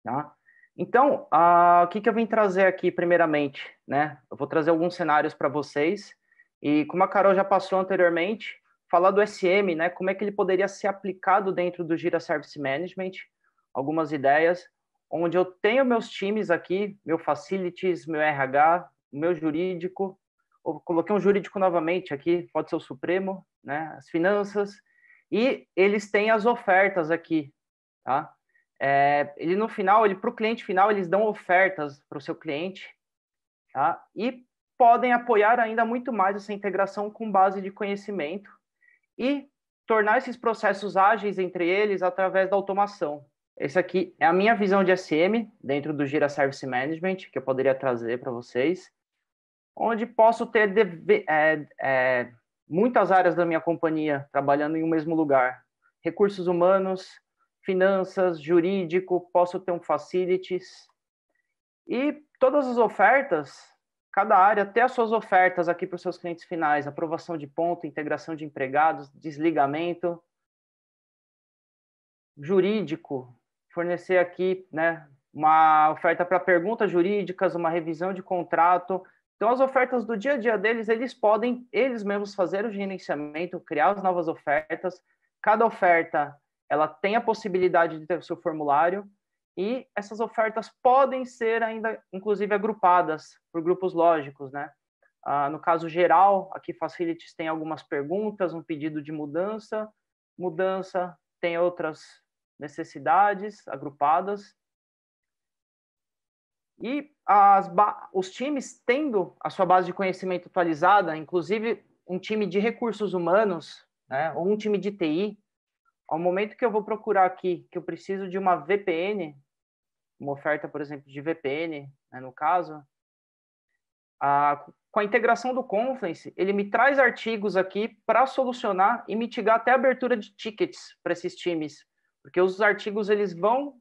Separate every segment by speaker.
Speaker 1: Tá? Então, o que eu vim trazer aqui primeiramente, né? Eu vou trazer alguns cenários para vocês e, como a Carol já passou anteriormente, falar do SM, né? Como é que ele poderia ser aplicado dentro do Jira Service Management, algumas ideias, onde eu tenho meus times aqui, meu facilities, meu RH, meu jurídico, eu coloquei um jurídico novamente aqui, pode ser o Supremo, né? As finanças, e eles têm as ofertas aqui, tá? Ele no final, ele para o cliente final, eles dão ofertas para o seu cliente, tá? E podem apoiar ainda muito mais essa integração com base de conhecimento e tornar esses processos ágeis entre eles através da automação. Esse aqui é a minha visão de SM dentro do Jira Service Management que eu poderia trazer para vocês, onde posso ter muitas áreas da minha companhia trabalhando em um mesmo lugar. Recursos humanos, finanças, jurídico, posso ter um facilities. E todas as ofertas, cada área tem as suas ofertas aqui para os seus clientes finais, aprovação de ponto, integração de empregados, desligamento, jurídico, fornecer aqui, né, uma oferta para perguntas jurídicas, uma revisão de contrato. Então, as ofertas do dia a dia deles, eles podem, eles mesmos, fazer o gerenciamento, criar as novas ofertas. Cada oferta, ela tem a possibilidade de ter o seu formulário e essas ofertas podem ser ainda, inclusive, agrupadas por grupos lógicos, né? No caso geral, aqui Facilities tem algumas perguntas, um pedido de mudança tem outras necessidades agrupadas. E os times tendo a sua base de conhecimento atualizada, inclusive um time de recursos humanos, né, ou um time de TI, ao momento que eu vou procurar aqui que eu preciso de uma VPN, uma oferta, por exemplo, de VPN, né, no caso, com a integração do Confluence, ele me traz artigos aqui para solucionar e mitigar até a abertura de tickets para esses times, porque os artigos eles vão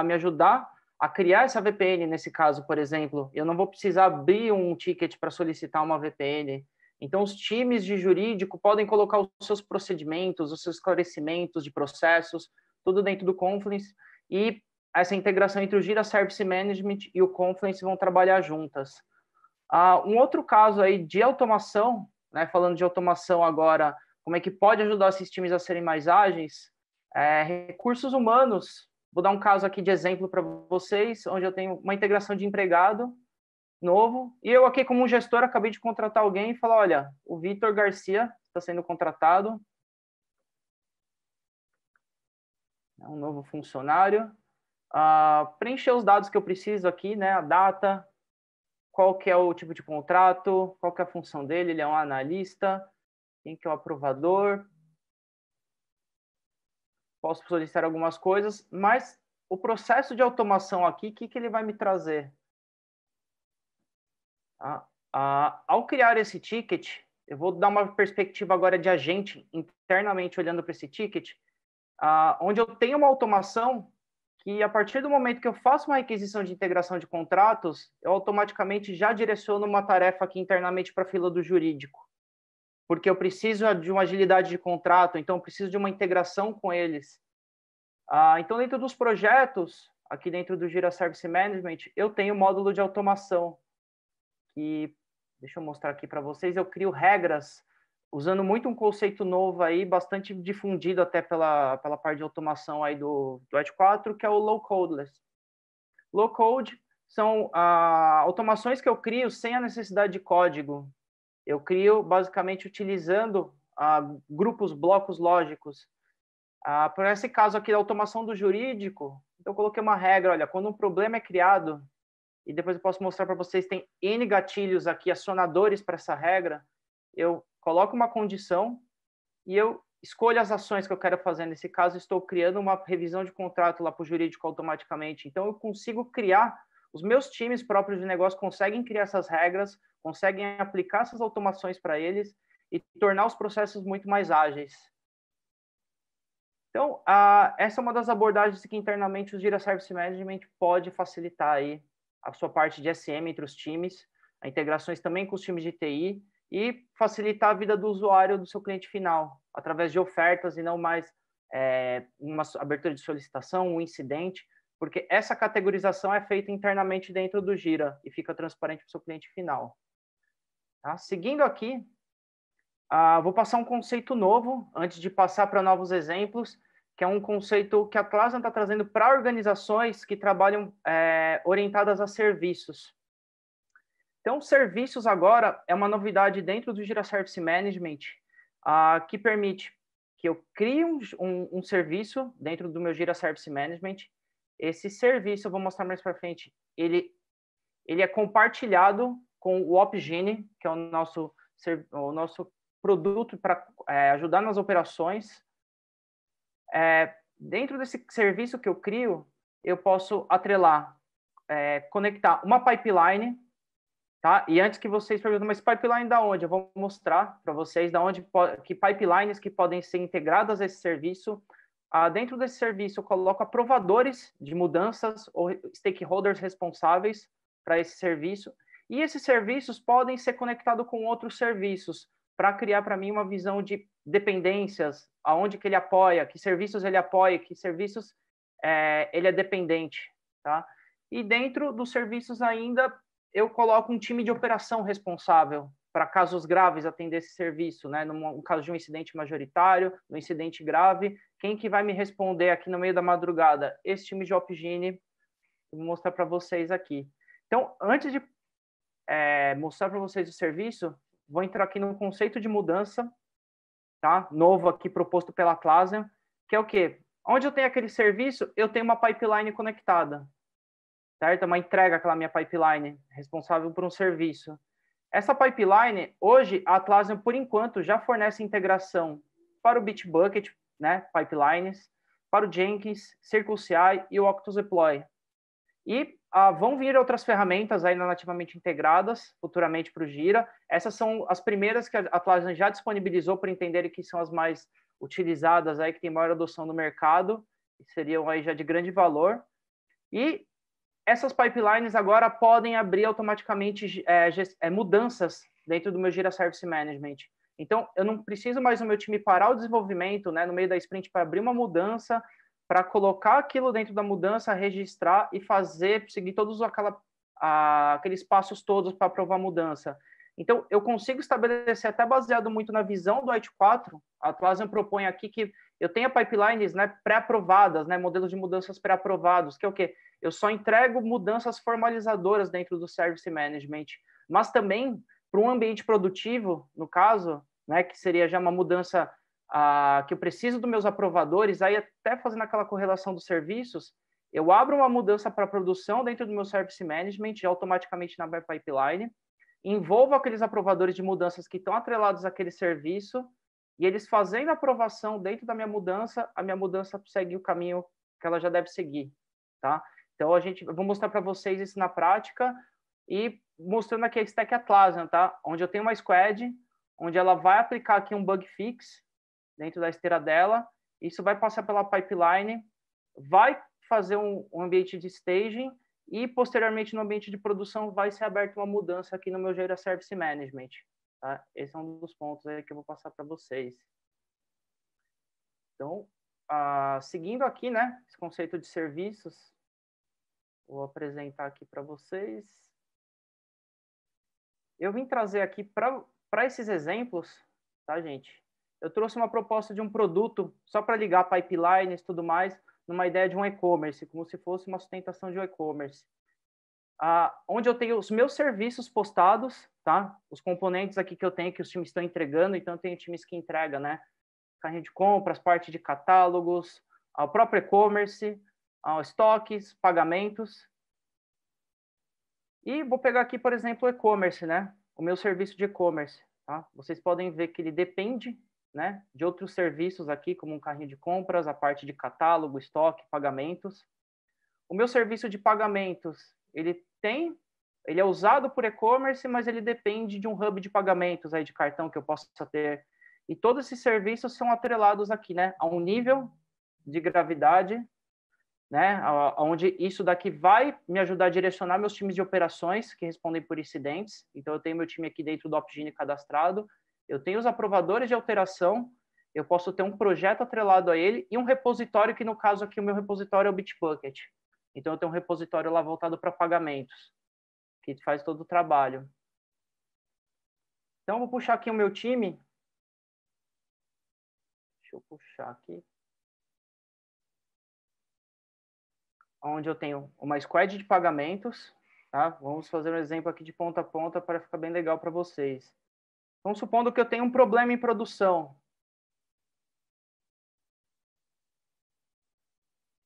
Speaker 1: me ajudar a criar essa VPN nesse caso, por exemplo. Eu não vou precisar abrir um ticket para solicitar uma VPN. Então, os times de jurídico podem colocar os seus procedimentos, os seus esclarecimentos de processos, tudo dentro do Confluence, e essa integração entre o Jira Service Management e o Confluence vão trabalhar juntas. Um outro caso aí de automação, né, falando de automação agora, como é que pode ajudar esses times a serem mais ágeis? Recursos humanos. Vou dar um caso aqui de exemplo para vocês, onde eu tenho uma integração de empregado novo, e eu aqui como gestor acabei de contratar alguém e falar, olha, o Vitor Garcia está sendo contratado, é um novo funcionário, preencher os dados que eu preciso aqui, né, a data, qual que é o tipo de contrato, qual que é a função dele, ele é um analista, quem que é o aprovador, posso solicitar algumas coisas, mas o processo de automação aqui, o que ele vai me trazer? Ao criar esse ticket, eu vou dar uma perspectiva agora de agente internamente olhando para esse ticket, onde eu tenho uma automação que, a partir do momento que eu faço uma requisição de integração de contratos, eu automaticamente já direciono uma tarefa aqui internamente para a fila do jurídico, porque eu preciso de uma agilidade de contrato, então eu preciso de uma integração com eles. Então, dentro dos projetos, aqui dentro do Jira Service Management, eu tenho o módulo de automação, que, deixa eu mostrar aqui para vocês, eu crio regras, usando muito um conceito novo aí, bastante difundido até pela parte de automação aí do Edge 4, que é o Low Codeless. Low Code são automações que eu crio sem a necessidade de código. Eu crio basicamente utilizando grupos, blocos lógicos. Por esse caso aqui da automação do jurídico, eu coloquei uma regra, olha, quando um problema é criado, e depois eu posso mostrar para vocês, tem N gatilhos aqui, acionadores para essa regra, eu coloco uma condição e eu escolho as ações que eu quero fazer. Nesse caso, estou criando uma revisão de contrato lá para o jurídico automaticamente. Então, eu consigo criar, os meus times próprios de negócio conseguem criar essas regras, conseguem aplicar essas automações para eles e tornar os processos muito mais ágeis. Então, essa é uma das abordagens que internamente o Jira Service Management pode facilitar aí a sua parte de SM entre os times, a integrações também com os times de TI e facilitar a vida do usuário, do seu cliente final, através de ofertas e não mais uma abertura de solicitação, um incidente. porque essa categorização é feita internamente dentro do Gira e fica transparente para o seu cliente final. Tá? Seguindo aqui, vou passar um conceito novo, antes de passar para novos exemplos, que é um conceito que a Atlassian está trazendo para organizações que trabalham orientadas a serviços. Então, serviços agora é uma novidade dentro do Jira Service Management, que permite que eu crie um serviço dentro do meu Jira Service Management. Esse serviço, eu vou mostrar mais para frente, ele é compartilhado com o Opsgenie, que é o nosso produto para ajudar nas operações. Dentro desse serviço que eu crio, eu posso atrelar, conectar uma pipeline, tá? E antes que vocês perguntem, mas pipeline da onde? Eu vou mostrar para vocês da onde que pipelines que podem ser integradas a esse serviço. Dentro desse serviço, eu coloco aprovadores de mudanças ou stakeholders responsáveis para esse serviço. E esses serviços podem ser conectados com outros serviços para criar para mim uma visão de dependências, aonde que ele apoia, que serviços ele apoia, que serviços ele é dependente, tá? E dentro dos serviços ainda eu coloco um time de operação responsável para casos graves atender esse serviço, né? No caso de um incidente majoritário, um incidente grave, quem que vai me responder aqui no meio da madrugada? Esse time de Opsgenie, vou mostrar para vocês aqui. Então, antes de mostrar para vocês o serviço, vou entrar aqui no conceito de mudança, tá? Novo aqui proposto pela Atlassian, que é o quê? Onde eu tenho aquele serviço, eu tenho uma pipeline conectada, certo? Uma entrega aquela minha pipeline, responsável por um serviço. Essa pipeline, hoje, a Atlassian, por enquanto, já fornece integração para o Bitbucket, né? Pipelines, para o Jenkins, Circle-CI e o Octopus Deploy. E vão vir outras ferramentas ainda nativamente integradas futuramente para o Gira. Essas são as primeiras que a Atlassian já disponibilizou para entenderem que são as mais utilizadas, aí, que tem maior adoção no mercado, e seriam aí já de grande valor. E essas pipelines agora podem abrir automaticamente mudanças dentro do meu Jira Service Management. Então, eu não preciso mais o meu time parar o desenvolvimento, né, no meio da sprint para abrir uma mudança, para colocar aquilo dentro da mudança, registrar e seguir todos aqueles passos todos para aprovar a mudança. Então, eu consigo estabelecer, até baseado muito na visão do IT 4, a Atlassian propõe aqui que eu tenha pipelines, né, pré-aprovadas, né, modelos de mudanças pré-aprovados, que é o quê? Eu só entrego mudanças formalizadoras dentro do Service Management, mas também para um ambiente produtivo, no caso, né, que seria já uma mudança que eu preciso dos meus aprovadores, aí até fazendo aquela correlação dos serviços, eu abro uma mudança para produção dentro do meu Service Management, já automaticamente na minha pipeline, envolvo aqueles aprovadores de mudanças que estão atrelados àquele serviço, e eles fazendo a aprovação dentro da minha mudança, a minha mudança segue o caminho que ela já deve seguir, tá? Então, eu vou mostrar para vocês isso na prática e mostrando aqui a Stack Atlassian, tá? Onde eu tenho uma squad, onde ela vai aplicar aqui um bug fix dentro da esteira dela, isso vai passar pela pipeline, vai fazer um ambiente de staging e, posteriormente, no ambiente de produção, vai ser aberta uma mudança aqui no meu Jira Service Management. Tá? Esse é um dos pontos aí que eu vou passar para vocês. Então, seguindo aqui, né, esse conceito de serviços, vou apresentar aqui para vocês. Eu vim trazer aqui para esses exemplos, tá, gente? Eu trouxe uma proposta de um produto só para ligar pipelines e tudo mais, numa ideia de um e-commerce, como se fosse uma sustentação de um e-commerce. Onde eu tenho os meus serviços postados, tá? Os componentes aqui que eu tenho, que os times estão entregando, então eu tenho times que entregam, né? Carrinho de compras, parte de catálogos, o próprio e-commerce, estoques, pagamentos. E vou pegar aqui, por exemplo, o e-commerce, né? O meu serviço de e-commerce, tá? Vocês podem ver que ele depende, né, de outros serviços aqui, como um carrinho de compras, a parte de catálogo, estoque, pagamentos. O meu serviço de pagamentos, ele é usado por e-commerce, mas ele depende de um hub de pagamentos aí de cartão que eu possa ter. E todos esses serviços são atrelados aqui, né, a um nível de gravidade, né, onde isso daqui vai me ajudar a direcionar meus times de operações que respondem por incidentes. Então, eu tenho meu time aqui dentro do Opsgenie cadastrado, eu tenho os aprovadores de alteração, eu posso ter um projeto atrelado a ele e um repositório, que no caso aqui o meu repositório é o Bitbucket. Então, eu tenho um repositório lá voltado para pagamentos, que faz todo o trabalho. Então, eu vou puxar aqui o meu time. Deixa eu puxar aqui. Onde eu tenho uma squad de pagamentos, tá? Vamos fazer um exemplo aqui de ponta a ponta para ficar bem legal para vocês. Então, supondo que eu tenho um problema em produção.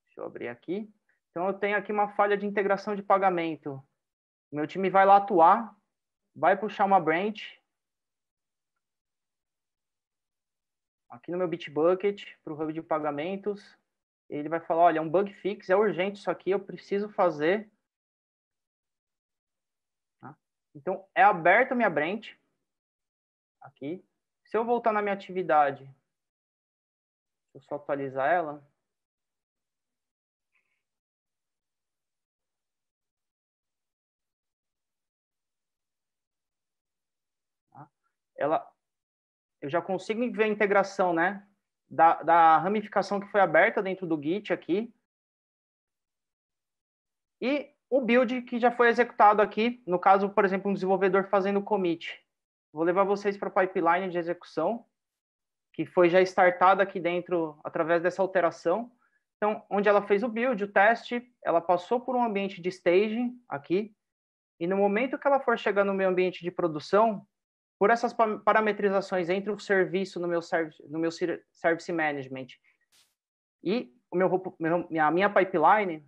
Speaker 1: Deixa eu abrir aqui. Então, eu tenho aqui uma falha de integração de pagamento. Meu time vai lá atuar, vai puxar uma branch. Aqui no meu Bitbucket, para o hub de pagamentos. Ele vai falar, olha, é um bug fix, é urgente isso aqui, eu preciso fazer. Então, é aberta a minha branch. Aqui. Se eu voltar na minha atividade, deixa eu só atualizar ela. Eu já consigo ver a integração, né, da ramificação que foi aberta dentro do Git aqui. E o build que já foi executado aqui, no caso, por exemplo, um desenvolvedor fazendo commit. Vou levar vocês para a pipeline de execução, que foi já startada aqui dentro através dessa alteração. Então, onde ela fez o build, o teste, ela passou por um ambiente de staging aqui, e no momento que ela for chegar no meu ambiente de produção, por essas parametrizações entre o serviço no meu service management e a minha pipeline,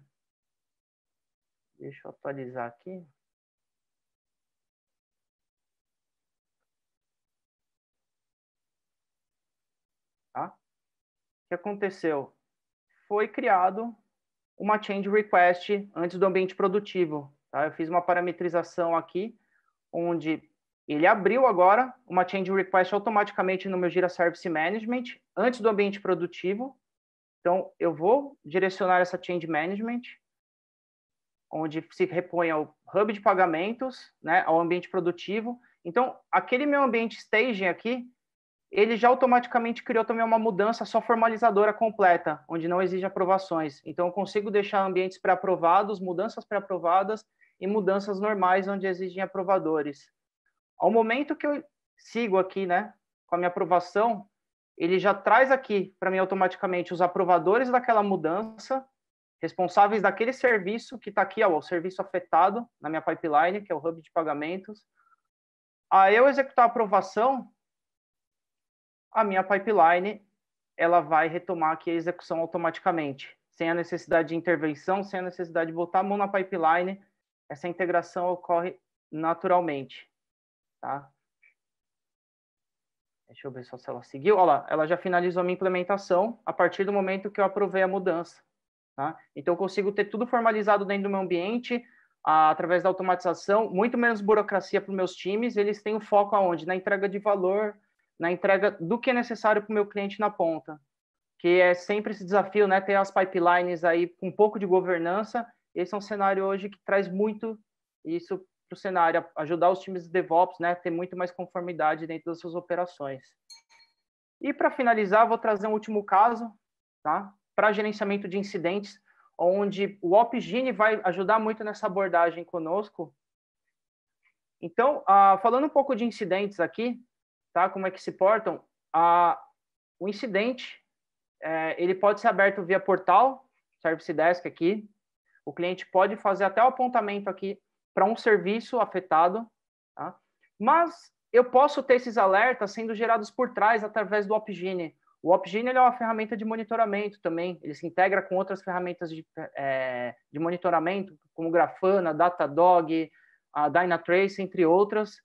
Speaker 1: deixa eu atualizar aqui. Tá? O que aconteceu? Foi criado uma change request antes do ambiente produtivo. Tá? Eu fiz uma parametrização aqui, onde ele abriu agora uma change request automaticamente no meu Jira Service Management, antes do ambiente produtivo. Então, eu vou direcionar essa change management, onde se repõe ao hub de pagamentos, né, ao ambiente produtivo. Então, aquele meu ambiente staging aqui, ele já automaticamente criou também uma mudança só formalizadora completa, onde não exige aprovações. Então, eu consigo deixar ambientes pré-aprovados, mudanças pré-aprovadas e mudanças normais, onde exigem aprovadores. Ao momento que eu sigo aqui, né, com a minha aprovação, ele já traz aqui para mim automaticamente os aprovadores daquela mudança, responsáveis daquele serviço que está aqui, ó, o serviço afetado na minha pipeline, que é o hub de pagamentos. Aí eu executar a aprovação, a minha pipeline ela vai retomar aqui a execução automaticamente, sem a necessidade de intervenção, sem a necessidade de botar a mão na pipeline, essa integração ocorre naturalmente. Tá? Deixa eu ver só se ela seguiu. Olha lá, ela já finalizou a minha implementação a partir do momento que eu aprovei a mudança. Tá? Então, eu consigo ter tudo formalizado dentro do meu ambiente, através da automatização, muito menos burocracia para os meus times, eles têm o foco aonde? Na entrega de valor, na entrega do que é necessário para o meu cliente na ponta, que é sempre esse desafio, né? Ter as pipelines aí com um pouco de governança. Esse é um cenário hoje que traz muito isso para o cenário, ajudar os times de DevOps, né? Ter muito mais conformidade dentro das suas operações. E para finalizar, vou trazer um último caso, tá? Para gerenciamento de incidentes, onde o Opsgenie vai ajudar muito nessa abordagem conosco. Então, falando um pouco de incidentes aqui, tá? Como é que se portam? O incidente, ele pode ser aberto via portal, Service Desk aqui. O cliente pode fazer até o apontamento aqui para um serviço afetado, tá? Mas eu posso ter esses alertas sendo gerados por trás através do Opsgenie. O Opsgenie é uma ferramenta de monitoramento também, ele se integra com outras ferramentas de monitoramento, como Grafana, Datadog, a Dynatrace, entre outras,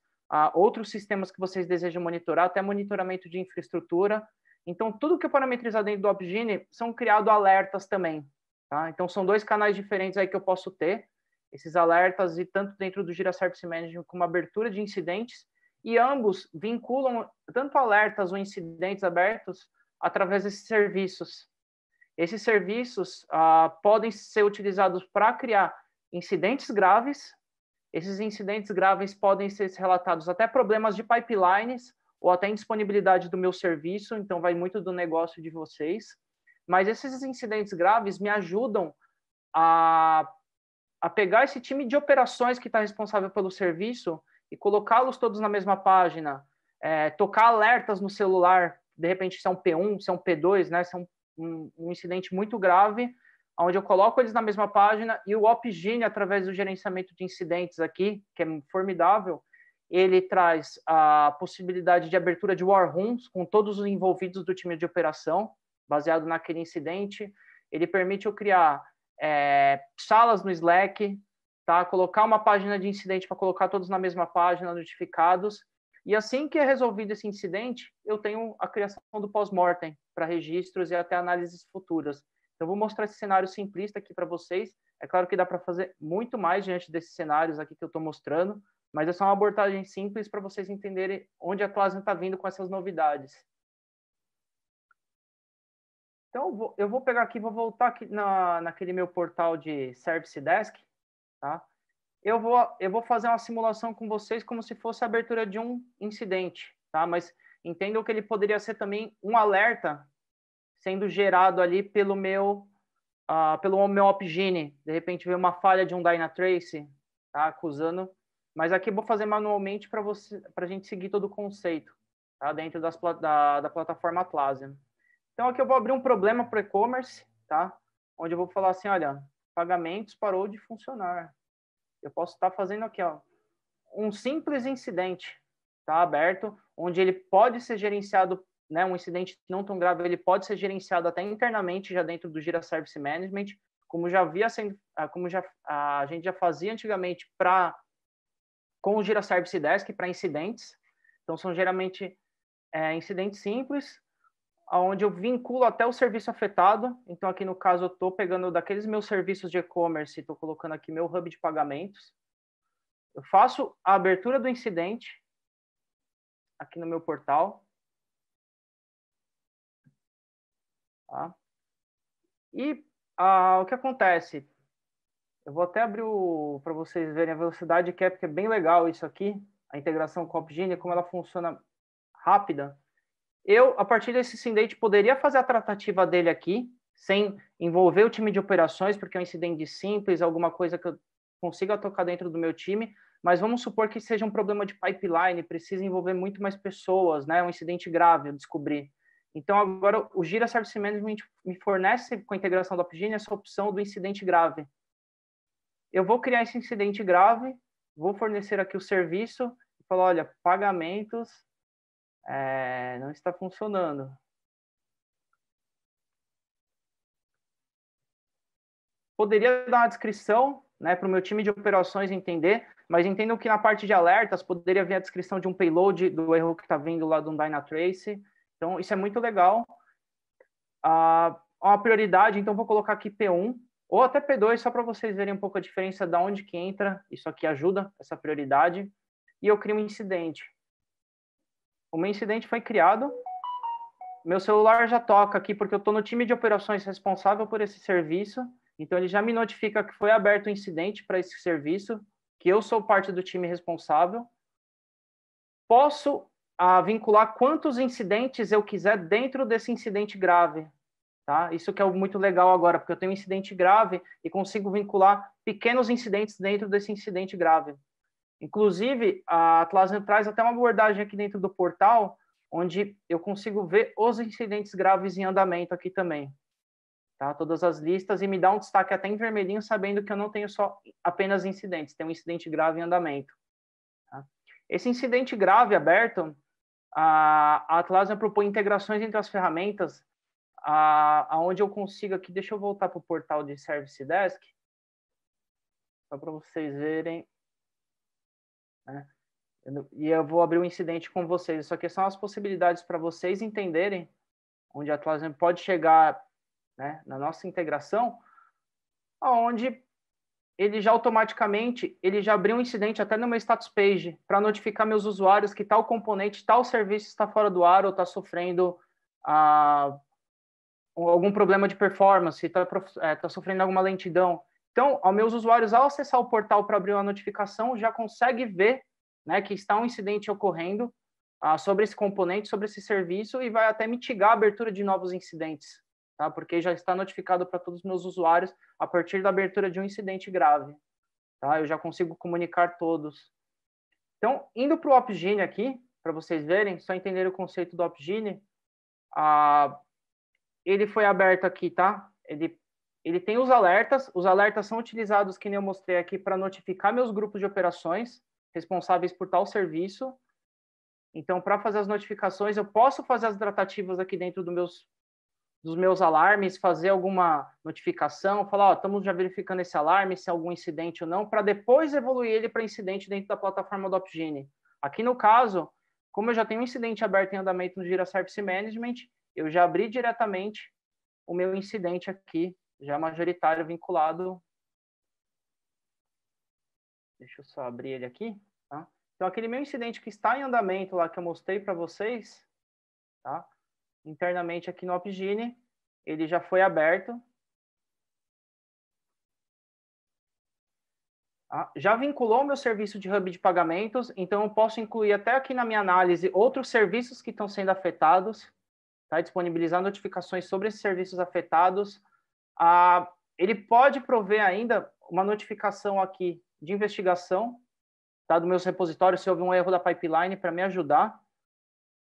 Speaker 1: outros sistemas que vocês desejam monitorar, até monitoramento de infraestrutura. Então, tudo que eu parametrizar dentro do Opsgenie são criados alertas também. Tá? Então, são dois canais diferentes aí que eu posso ter, esses alertas, e tanto dentro do Jira Service Management como abertura de incidentes, e ambos vinculam tanto alertas ou incidentes abertos através desses serviços. Esses serviços podem ser utilizados para criar incidentes graves. Esses incidentes graves podem ser relatados até problemas de pipelines ou até indisponibilidade do meu serviço, então vai muito do negócio de vocês. Mas esses incidentes graves me ajudam a pegar esse time de operações que está responsável pelo serviço e colocá-los todos na mesma página, tocar alertas no celular, de repente se é um P1, se é um P2, né, se é um incidente muito grave, onde eu coloco eles na mesma página e o Opsgenie, através do gerenciamento de incidentes aqui, que é formidável, ele traz a possibilidade de abertura de war rooms com todos os envolvidos do time de operação, baseado naquele incidente. Ele permite eu criar salas no Slack, tá? Colocar uma página de incidente para colocar todos na mesma página, notificados. E assim que é resolvido esse incidente, eu tenho a criação do pós-mortem para registros e até análises futuras. Então, vou mostrar esse cenário simplista aqui para vocês. É claro que dá para fazer muito mais diante desses cenários aqui que eu estou mostrando, mas é só uma abordagem simples para vocês entenderem onde a Atlassian está vindo com essas novidades. Então, eu vou pegar aqui, vou voltar aqui naquele meu portal de Service Desk, tá? Eu vou fazer uma simulação com vocês como se fosse a abertura de um incidente, tá? Mas entendam que ele poderia ser também um alerta sendo gerado ali pelo meu Opsgenie. De repente veio uma falha de um Dynatrace, tá? Acusando. Mas aqui eu vou fazer manualmente para a gente seguir todo o conceito, tá? Dentro da plataforma Atlassian. Então, aqui eu vou abrir um problema para o e-commerce, tá? Onde eu vou falar assim, olha, pagamentos parou de funcionar. Eu posso estar fazendo aqui, ó, um simples incidente, tá? Aberto, onde ele pode ser gerenciado, né? Um incidente não tão grave, ele pode ser gerenciado até internamente, já dentro do Jira Service Management, como a gente já fazia antigamente com o Jira Service Desk para incidentes. Então, são geralmente incidentes simples, onde eu vinculo até o serviço afetado. Então, aqui no caso, eu estou pegando daqueles meus serviços de e-commerce e estou colocando aqui meu hub de pagamentos. Eu faço a abertura do incidente aqui no meu portal. Tá? E o que acontece? Eu vou até abrir para vocês verem a velocidade que é, porque é bem legal isso aqui, a integração com a Opsgenie, como ela funciona rápida. Eu, a partir desse incidente, poderia fazer a tratativa dele aqui, sem envolver o time de operações, porque é um incidente simples, alguma coisa que eu consiga tocar dentro do meu time, mas vamos supor que seja um problema de pipeline, precisa envolver muito mais pessoas, né? Um incidente grave, eu descobri. Então, agora, o Jira Service Management me fornece, com a integração do Opsgenie, essa opção do incidente grave. Eu vou criar esse incidente grave, vou fornecer aqui o serviço, e falar, olha, pagamentos não está funcionando. Poderia dar uma descrição, né, para o meu time de operações entender, mas entendam que na parte de alertas poderia vir a descrição de um payload do erro que está vindo lá do Dynatrace. Então, isso é muito legal. Uma prioridade, então vou colocar aqui P1 ou até P2, só para vocês verem um pouco a diferença de onde que entra. Isso aqui ajuda, essa prioridade. E eu crio um incidente. O meu incidente foi criado. Meu celular já toca aqui, porque eu estou no time de operações responsável por esse serviço. Então, ele já me notifica que foi aberto um incidente para esse serviço, que eu sou parte do time responsável. Posso vincular quantos incidentes eu quiser dentro desse incidente grave. Tá? Isso que é muito legal agora, porque eu tenho um incidente grave e consigo vincular pequenos incidentes dentro desse incidente grave. Inclusive, a Atlassian traz até uma abordagem aqui dentro do portal, onde eu consigo ver os incidentes graves em andamento aqui também. Tá? Todas as listas, e me dá um destaque até em vermelhinho, sabendo que eu não tenho só apenas incidentes, tem um incidente grave em andamento. Tá? Esse incidente grave aberto, a Atlassian propõe integrações entre as ferramentas, aonde eu consigo aqui, deixa eu voltar para o portal de Service Desk, só para vocês verem, né? E eu vou abrir um incidente com vocês. Isso aqui são as possibilidades para vocês entenderem onde a Atlassian pode chegar, né, na nossa integração, onde ele já automaticamente, ele já abriu um incidente até no meu status page para notificar meus usuários que tal componente, tal serviço está fora do ar ou está sofrendo algum problema de performance, está sofrendo alguma lentidão. Então, aos meus usuários, ao acessar o portal para abrir uma notificação, já consegue ver, né, que está um incidente ocorrendo sobre esse componente, sobre esse serviço, e vai até mitigar a abertura de novos incidentes. tá? Porque já está notificado para todos os meus usuários a partir da abertura de um incidente grave, tá? Eu já consigo comunicar todos. Então, indo para o Opsgenie aqui, para vocês verem, só entender o conceito do Opsgenie, ele foi aberto aqui, tá? Ele tem os alertas são utilizados, que nem eu mostrei aqui, para notificar meus grupos de operações responsáveis por tal serviço. Então, para fazer as notificações, eu posso fazer as tratativas aqui dentro dos meus alarmes, fazer alguma notificação, falar, ó, estamos já verificando esse alarme, se é algum incidente ou não, para depois evoluir ele para incidente dentro da plataforma do Opsgenie. Aqui no caso, como eu já tenho um incidente aberto em andamento no Jira Service Management, eu já abri diretamente o meu incidente aqui, já majoritário vinculado. Deixa eu só abrir ele aqui, tá? Então, aquele meu incidente que está em andamento lá, que eu mostrei para vocês, tá? Internamente aqui no Opsgenie, ele já foi aberto. Tá? Já vinculou o meu serviço de hub de pagamentos, então eu posso incluir até aqui na minha análise outros serviços que estão sendo afetados, tá? Disponibilizar notificações sobre esses serviços afetados. Ele pode prover ainda uma notificação aqui de investigação, tá? Do meus repositórios, se houve um erro da pipeline, para me ajudar.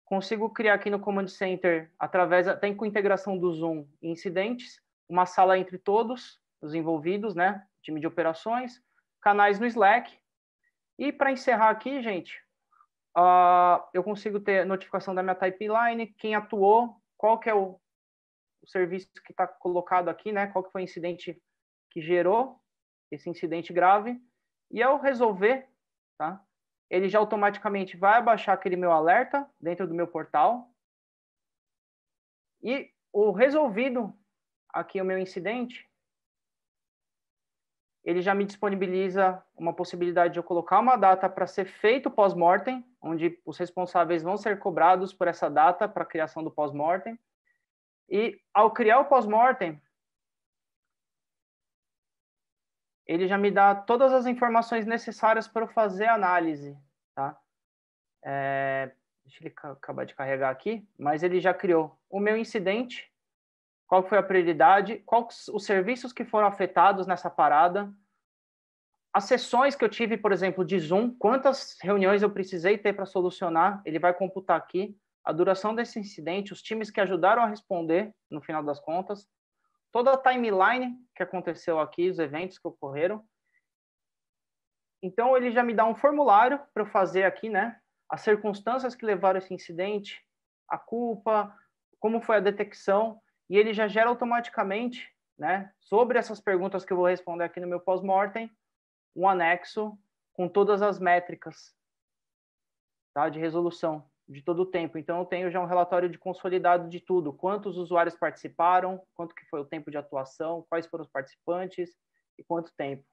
Speaker 1: Consigo criar aqui no Command Center, através até com integração do Zoom e incidentes, uma sala entre todos os envolvidos, né? Time de operações, canais no Slack. E para encerrar aqui, gente, eu consigo ter notificação da minha pipeline, quem atuou, qual que é o serviço que está colocado aqui, né? Qual que foi o incidente que gerou esse incidente grave. E ao resolver, tá? Ele já automaticamente vai abaixar aquele meu alerta dentro do meu portal. E o resolvido, aqui o meu incidente, ele já me disponibiliza uma possibilidade de eu colocar uma data para ser feito pós-mortem, onde os responsáveis vão ser cobrados por essa data para a criação do pós-mortem. E ao criar o pós-mortem, ele já me dá todas as informações necessárias para eu fazer a análise, tá? Deixa ele acabar de carregar aqui, mas ele já criou o meu incidente, qual foi a prioridade, quais os serviços que foram afetados nessa parada, as sessões que eu tive, por exemplo, de Zoom, quantas reuniões eu precisei ter para solucionar, ele vai computar aqui, a duração desse incidente, os times que ajudaram a responder, no final das contas, toda a timeline que aconteceu aqui, os eventos que ocorreram. Então, ele já me dá um formulário para eu fazer aqui, né? As circunstâncias que levaram esse incidente, a culpa, como foi a detecção, e ele já gera automaticamente, né? Sobre essas perguntas que eu vou responder aqui no meu pós-mortem, um anexo com todas as métricas, tá? De resolução de todo o tempo. Então, eu tenho já um relatório de consolidado de tudo. Quantos usuários participaram, quanto que foi o tempo de atuação, quais foram os participantes e quanto tempo.